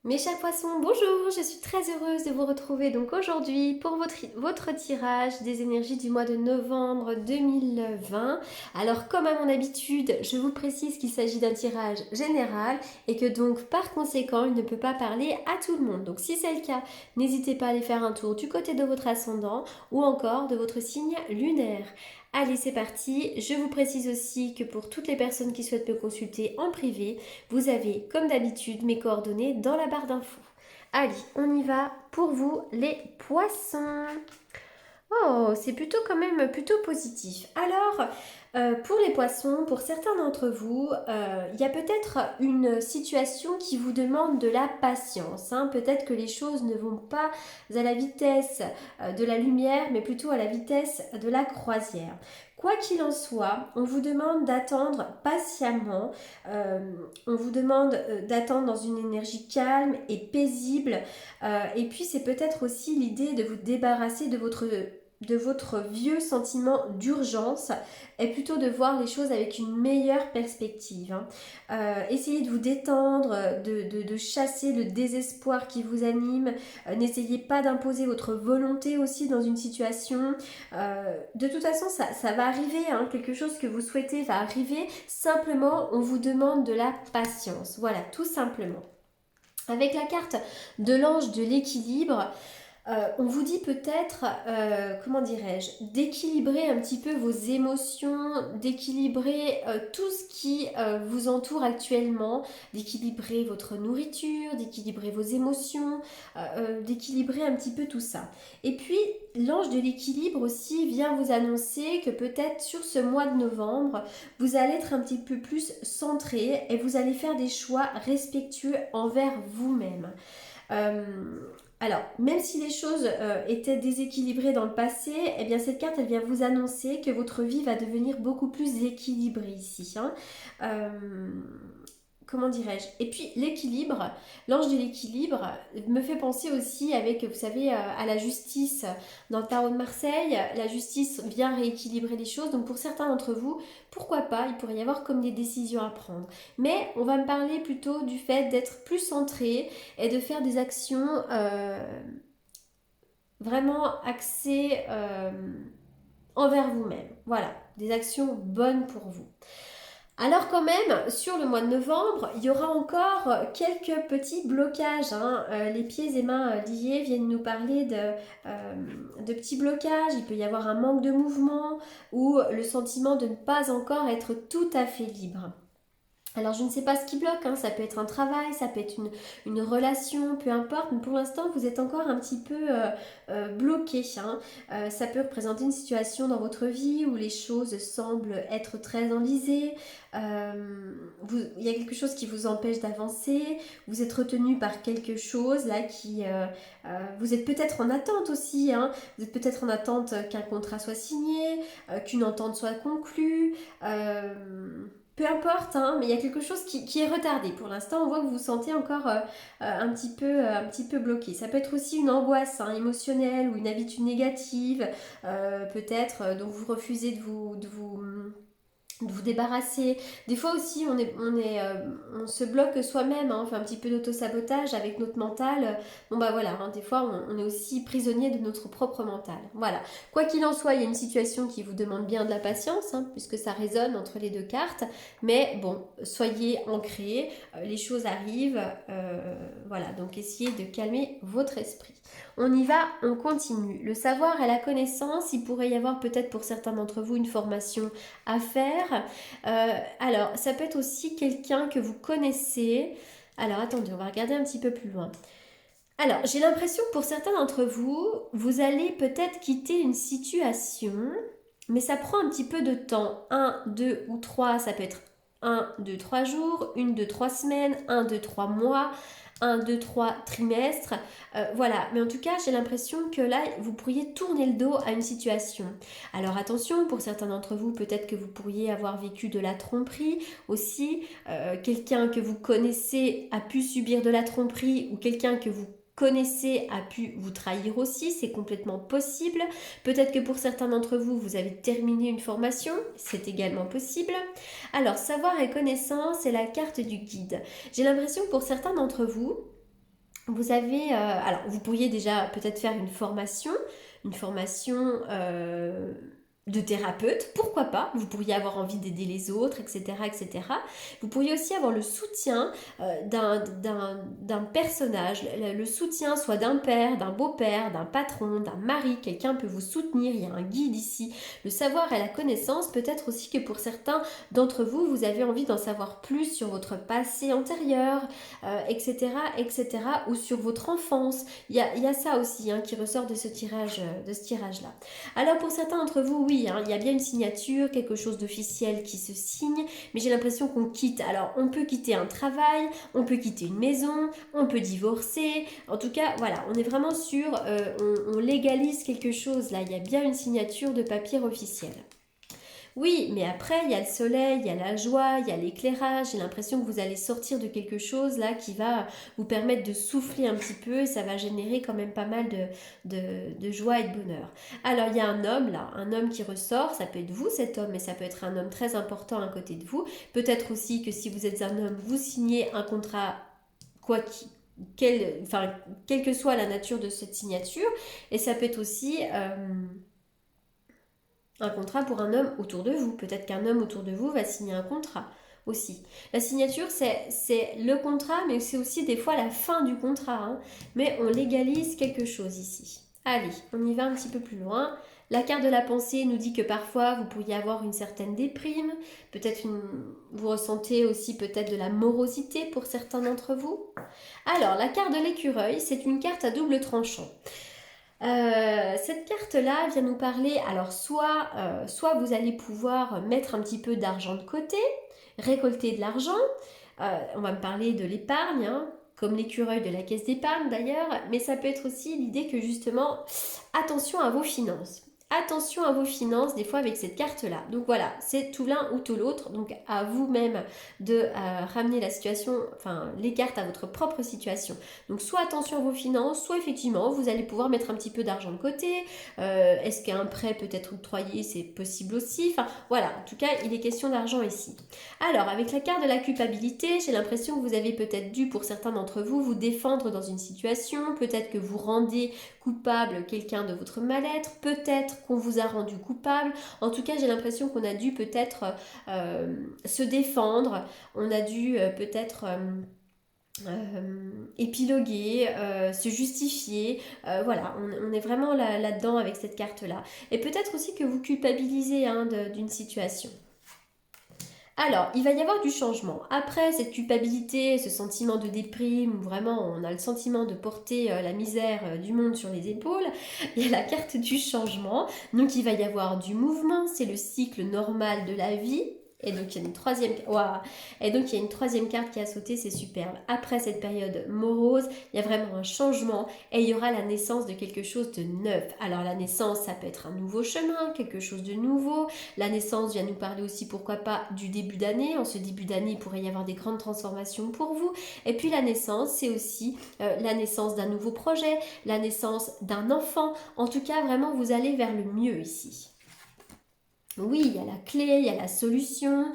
Mes chers poissons, bonjour, je suis très heureuse de vous retrouver donc aujourd'hui pour votre tirage des énergies du mois de novembre 2020. Alors comme à mon habitude, je vous précise qu'il s'agit d'un tirage général et que donc par conséquent il ne peut pas parler à tout le monde. Donc si c'est le cas, n'hésitez pas à aller faire un tour du côté de votre ascendant ou encore de votre signe lunaire. Allez, c'est parti. Je vous précise aussi que pour toutes les personnes qui souhaitent me consulter en privé, vous avez, comme d'habitude, mes coordonnées dans la barre d'infos. Allez, on y va pour vous, les poissons. Oh, c'est plutôt quand même plutôt positif. Alors, pour les poissons, pour certains d'entre vous, il y a peut-être une situation qui vous demande de la patience, hein. Peut-être que les choses ne vont pas à la vitesse de la lumière, mais plutôt à la vitesse de la croisière. Quoi qu'il en soit, on vous demande d'attendre patiemment, euh, on vous demande d'attendre dans une énergie calme et paisible, et puis c'est peut-être aussi l'idée de vous débarrasser de votre vieux sentiment d'urgence et plutôt de voir les choses avec une meilleure perspective, hein. Essayez de vous détendre, de chasser le désespoir qui vous anime. N'essayez pas d'imposer votre volonté aussi dans une situation. De toute façon, ça va arriver, hein. Quelque chose que vous souhaitez va arriver. Simplement, on vous demande de la patience. Voilà, tout simplement. Avec la carte de l'ange de l'équilibre, on vous dit peut-être, comment dirais-je, d'équilibrer un petit peu vos émotions, d'équilibrer tout ce qui vous entoure actuellement, d'équilibrer votre nourriture, d'équilibrer vos émotions, d'équilibrer un petit peu tout ça. Et puis, l'ange de l'équilibre aussi vient vous annoncer que peut-être sur ce mois de novembre, vous allez être un petit peu plus centré et vous allez faire des choix respectueux envers vous-même. Euh, alors, même si les choses étaient déséquilibrées dans le passé, eh bien cette carte, elle vient vous annoncer que votre vie va devenir beaucoup plus équilibrée ici, hein. Euh, Comment dirais-je? Et puis l'équilibre, l'ange de l'équilibre me fait penser aussi avec, vous savez, à la justice. Dans le tarot de Marseille, la justice vient rééquilibrer les choses. Donc pour certains d'entre vous, pourquoi pas, il pourrait y avoir comme des décisions à prendre. Mais on va me parler plutôt du fait d'être plus centré et de faire des actions vraiment axées envers vous-même. Voilà, des actions bonnes pour vous. Alors quand même, sur le mois de novembre, il y aura encore quelques petits blocages, hein. Les pieds et mains liés viennent nous parler de petits blocages. Il peut y avoir un manque de mouvement ou le sentiment de ne pas encore être tout à fait libre. Alors je ne sais pas ce qui bloque, hein. Ça peut être un travail, ça peut être une relation, peu importe, mais pour l'instant vous êtes encore un petit peu bloqué, hein. Ça peut représenter une situation dans votre vie où les choses semblent être très enlisées, il y a quelque chose qui vous empêche d'avancer, vous êtes retenu par quelque chose là vous êtes peut-être en attente aussi, hein. Vous êtes peut-être en attente qu'un contrat soit signé, qu'une entente soit conclue. Peu importe, hein, mais il y a quelque chose qui est retardé. Pour l'instant, on voit que vous vous sentez encore un petit peu bloqué. Ça peut être aussi une angoisse, hein, émotionnelle ou une habitude négative, peut-être, dont vous refusez de vous débarrasser. Des fois aussi, on se bloque soi-même, hein, on fait un petit peu d'auto-sabotage avec notre mental. Bon bah voilà, hein, des fois on est aussi prisonnier de notre propre mental. Voilà. Quoi qu'il en soit, il y a une situation qui vous demande bien de la patience, hein, puisque ça résonne entre les deux cartes. Mais bon, soyez ancrés, les choses arrivent. Voilà, donc essayez de calmer votre esprit. On y va, on continue. Le savoir et la connaissance, il pourrait y avoir peut-être pour certains d'entre vous une formation à faire. Alors, ça peut être aussi quelqu'un que vous connaissez. Alors, attendez, on va regarder un petit peu plus loin. Alors, j'ai l'impression que pour certains d'entre vous, vous allez peut-être quitter une situation, mais ça prend un petit peu de temps. Un, deux ou trois, ça peut être un, deux, trois jours, une, deux, trois semaines, un, deux, trois mois, un, deux, trois trimestres. Voilà, mais en tout cas, j'ai l'impression que là, vous pourriez tourner le dos à une situation. Alors attention, pour certains d'entre vous, peut-être que vous pourriez avoir vécu de la tromperie aussi. Quelqu'un que vous connaissez a pu subir de la tromperie ou quelqu'un que vous connaissez a pu vous trahir aussi, c'est complètement possible. Peut-être que pour certains d'entre vous, vous avez terminé une formation, c'est également possible. Alors, savoir et connaissance, c'est la carte du guide. J'ai l'impression que pour certains d'entre vous, Vous avez, alors vous pourriez déjà peut-être faire une formation de thérapeute, pourquoi pas, vous pourriez avoir envie d'aider les autres, etc., etc. Vous pourriez aussi avoir le soutien d'un personnage, le soutien soit d'un père, d'un beau-père, d'un patron, d'un mari, quelqu'un peut vous soutenir, il y a un guide ici. Le savoir et la connaissance, peut-être aussi que pour certains d'entre vous, vous avez envie d'en savoir plus sur votre passé antérieur, etc., etc., ou sur votre enfance. Il y a ça aussi qui ressort de ce tirage-là. Alors pour certains d'entre vous, oui, il y a bien une signature, quelque chose d'officiel qui se signe, mais j'ai l'impression qu'on quitte. Alors on peut quitter un travail, on peut quitter une maison, on peut divorcer. En tout cas, voilà, on est vraiment sur, on légalise quelque chose là. Il y a bien une signature de papier officiel. Oui, mais après, il y a le soleil, il y a la joie, il y a l'éclairage. J'ai l'impression que vous allez sortir de quelque chose là qui va vous permettre de souffler un petit peu et ça va générer quand même pas mal de joie et de bonheur. Alors, il y a un homme là, un homme qui ressort. Ça peut être vous, cet homme, mais ça peut être un homme très important à côté de vous. Peut-être aussi que si vous êtes un homme, vous signez un contrat, quoi qu'il quelle que soit la nature de cette signature. Et ça peut être aussi un contrat pour un homme autour de vous. Peut-être qu'un homme autour de vous va signer un contrat aussi. La signature, c'est le contrat, mais c'est aussi des fois la fin du contrat. Mais on légalise quelque chose ici. Allez, on y va un petit peu plus loin. La carte de la pensée nous dit que parfois vous pourriez avoir une certaine déprime, vous ressentez aussi peut-être de la morosité pour certains d'entre vous. Alors, la carte de l'écureuil, c'est une carte à double tranchant. Cette carte-là vient nous parler, alors soit vous allez pouvoir mettre un petit peu d'argent de côté, récolter de l'argent, on va me parler de l'épargne, comme l'écureuil de la caisse d'épargne d'ailleurs, mais ça peut être aussi l'idée que justement, attention à vos finances. Attention à vos finances, des fois avec cette carte-là. Donc voilà, c'est tout l'un ou tout l'autre. Donc à vous-même de ramener la situation, enfin les cartes à votre propre situation. Donc soit attention à vos finances, soit effectivement vous allez pouvoir mettre un petit peu d'argent de côté. Est-ce qu'un prêt peut être octroyé? C'est possible aussi. Enfin voilà, en tout cas il est question d'argent ici. Alors avec la carte de la culpabilité, j'ai l'impression que vous avez peut-être dû pour certains d'entre vous vous défendre dans une situation. Peut-être que vous rendez coupable quelqu'un de votre mal-être. Peut-être qu'on vous a rendu coupable. En tout cas j'ai l'impression qu'on a dû peut-être se défendre. On a dû peut-être épiloguer, se justifier. Voilà, on est vraiment là-dedans avec cette carte-là. Et peut-être aussi que vous culpabilisez d'une situation. Alors, il va y avoir du changement. Après cette culpabilité, ce sentiment de déprime, où vraiment on a le sentiment de porter la misère du monde sur les épaules, il y a la carte du changement. Donc il va y avoir du mouvement, c'est le cycle normal de la vie. Et donc il y a une troisième, wow. Et donc il y a une troisième carte qui a sauté, c'est superbe. Après cette période morose, il y a vraiment un changement et il y aura la naissance de quelque chose de neuf. Alors la naissance, ça peut être un nouveau chemin, quelque chose de nouveau. La naissance vient nous parler aussi, pourquoi pas, du début d'année. En ce début d'année, il pourrait y avoir des grandes transformations pour vous. Et puis la naissance, c'est aussi la naissance d'un nouveau projet, la naissance d'un enfant. En tout cas, vraiment, vous allez vers le mieux ici. Oui, il y a la clé, il y a la solution,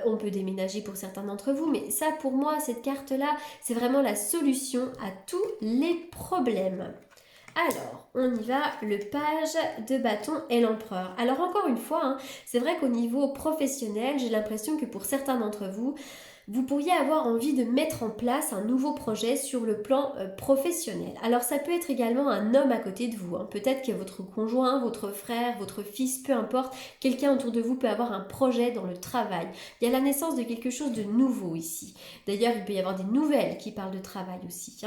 on peut déménager pour certains d'entre vous, mais ça pour moi, cette carte-là, c'est vraiment la solution à tous les problèmes. Alors, on y va, le page de bâton et l'empereur. Alors encore une fois, c'est vrai qu'au niveau professionnel, j'ai l'impression que pour certains d'entre vous, vous pourriez avoir envie de mettre en place un nouveau projet sur le plan professionnel. Alors ça peut être également un homme à côté de vous. Peut-être que votre conjoint, votre frère, votre fils, peu importe, quelqu'un autour de vous peut avoir un projet dans le travail. Il y a la naissance de quelque chose de nouveau ici. D'ailleurs, il peut y avoir des nouvelles qui parlent de travail aussi.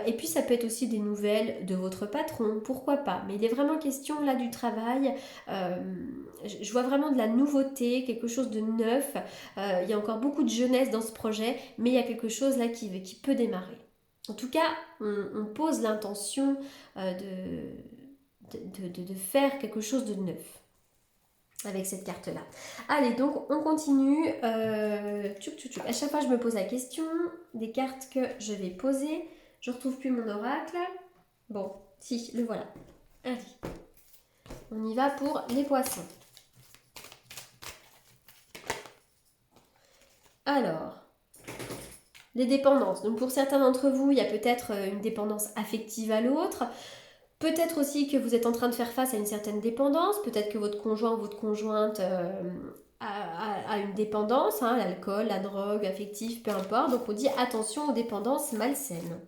Et puis ça peut être aussi des nouvelles de votre patron, pourquoi pas. Mais il est vraiment question là du travail. Je vois vraiment de la nouveauté, quelque chose de neuf. Il y a encore beaucoup de jeunesse dans ce projet, mais il y a quelque chose là qui peut démarrer. En tout cas, on pose l'intention de faire quelque chose de neuf avec cette carte-là. Allez, donc on continue. À chaque fois, je me pose la question des cartes que je vais poser. Je ne retrouve plus mon oracle. Bon, si, le voilà. Allez, on y va pour les poissons. Alors, Les dépendances. Donc pour certains d'entre vous, il y a peut-être une dépendance affective à l'autre. Peut-être aussi que vous êtes en train de faire face à une certaine dépendance. Peut-être que votre conjoint ou votre conjointe a une dépendance, hein, l'alcool, la drogue, affective, peu importe. Donc on dit attention aux dépendances malsaines.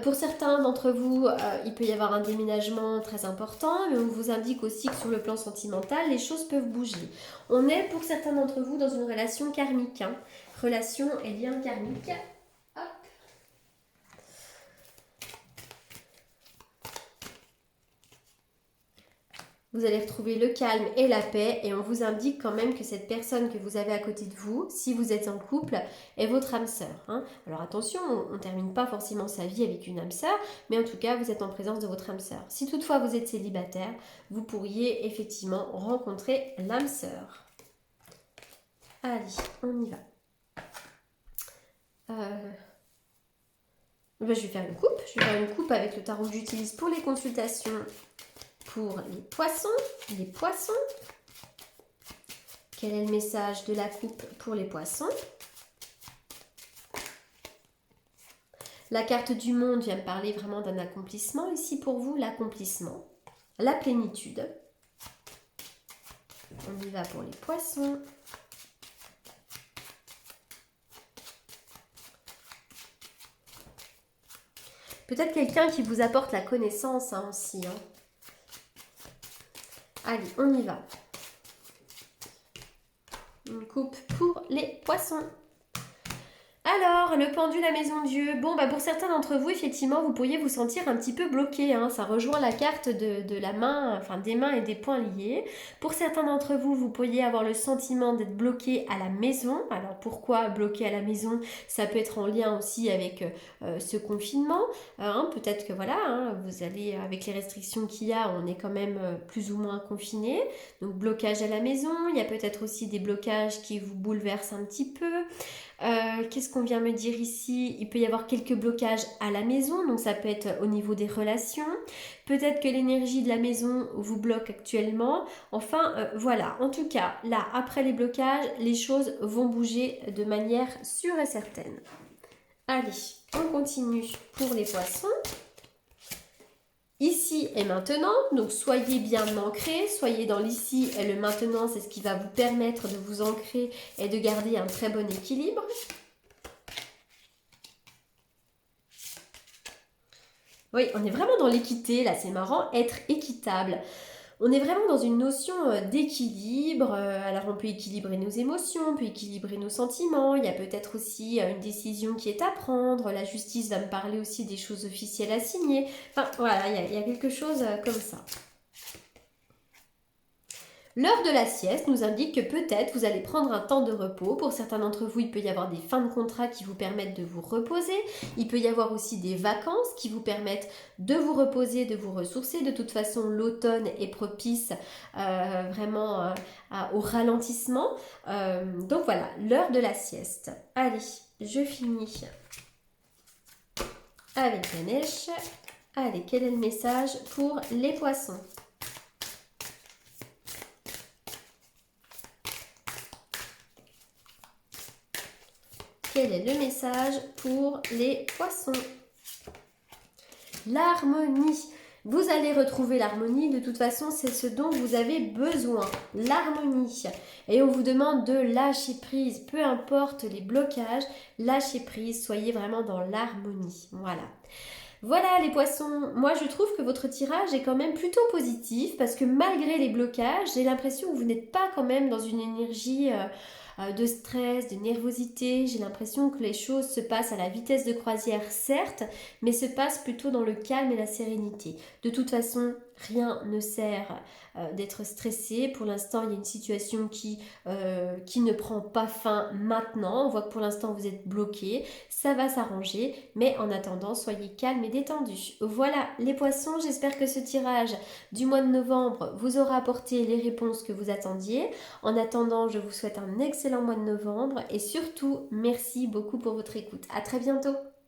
Pour certains d'entre vous, il peut y avoir un déménagement très important, mais on vous indique aussi que sur le plan sentimental, les choses peuvent bouger. On est pour certains d'entre vous dans une relation karmique. Hein. Relation et lien karmique. Hop. Vous allez retrouver le calme et la paix et on vous indique quand même que cette personne que vous avez à côté de vous, si vous êtes en couple, est votre âme sœur. Hein. Alors attention, on ne termine pas forcément sa vie avec une âme sœur, mais en tout cas, vous êtes en présence de votre âme sœur. Si toutefois vous êtes célibataire, vous pourriez effectivement rencontrer l'âme sœur. Allez, on y va. Je vais faire une coupe. Je vais faire une coupe avec le tarot que j'utilise pour les consultations. Pour les poissons, quel est le message de la coupe pour les poissons? La carte du monde vient me parler vraiment d'un accomplissement ici pour vous, l'accomplissement, la plénitude. On y va pour les poissons. Peut-être quelqu'un qui vous apporte la connaissance hein, aussi. Hein. Allez, on y va. Une coupe pour les poissons. Alors, le pendu, la maison Dieu. Bon, pour certains d'entre vous, effectivement, vous pourriez vous sentir un petit peu bloqué. Hein. Ça rejoint la carte de la main, enfin des mains et des poings liés. Pour certains d'entre vous, vous pourriez avoir le sentiment d'être bloqué à la maison. Alors, pourquoi bloqué à la maison? Ça peut être en lien aussi avec ce confinement. Hein. Peut-être que voilà, hein, vous allez, avec les restrictions qu'il y a, on est quand même plus ou moins confiné. Donc, blocage à la maison. Il y a peut-être aussi des blocages qui vous bouleversent un petit peu. Qu'est-ce qu'on vient me dire ici? Il peut y avoir quelques blocages à la maison, donc ça peut être au niveau des relations. Peut-être que l'énergie de la maison vous bloque actuellement. Enfin, voilà. En tout cas, là, après les blocages, les choses vont bouger de manière sûre et certaine. Allez, on continue pour les poissons. Ici et maintenant, donc soyez bien ancrés, soyez dans l'ici et le maintenant, c'est ce qui va vous permettre de vous ancrer et de garder un très bon équilibre. Oui, on est vraiment dans l'équité, là c'est marrant, être équitable. On est vraiment dans une notion d'équilibre. Alors on peut équilibrer nos émotions, on peut équilibrer nos sentiments. Il y a peut-être aussi une décision qui est à prendre. La justice va me parler aussi des choses officielles à signer. Enfin voilà, il y a quelque chose comme ça. L'heure de la sieste nous indique que peut-être vous allez prendre un temps de repos. Pour certains d'entre vous, il peut y avoir des fins de contrat qui vous permettent de vous reposer. Il peut y avoir aussi des vacances qui vous permettent de vous reposer, de vous ressourcer. De toute façon, l'automne est propice vraiment au ralentissement. Donc voilà, l'heure de la sieste. Allez, je finis avec Ganesh. Allez, quel est le message pour les poissons ? Quel est le message pour les poissons? L'harmonie. Vous allez retrouver l'harmonie. De toute façon, c'est ce dont vous avez besoin. L'harmonie. Et on vous demande de lâcher prise. Peu importe les blocages, lâchez prise. Soyez vraiment dans l'harmonie. Voilà. Voilà les poissons, moi je trouve que votre tirage est quand même plutôt positif parce que malgré les blocages, j'ai l'impression que vous n'êtes pas quand même dans une énergie de stress, de nervosité. J'ai l'impression que les choses se passent à la vitesse de croisière, certes, mais se passent plutôt dans le calme et la sérénité. De toute façon, rien ne sert d'être stressé. Pour l'instant, il y a une situation qui ne prend pas fin maintenant. On voit que pour l'instant, vous êtes bloqué. Ça va s'arranger, mais en attendant, soyez calme et détendu. Voilà les poissons, j'espère que ce tirage du mois de novembre vous aura apporté les réponses que vous attendiez. En attendant, je vous souhaite un excellent mois de novembre et surtout, merci beaucoup pour votre écoute. À très bientôt.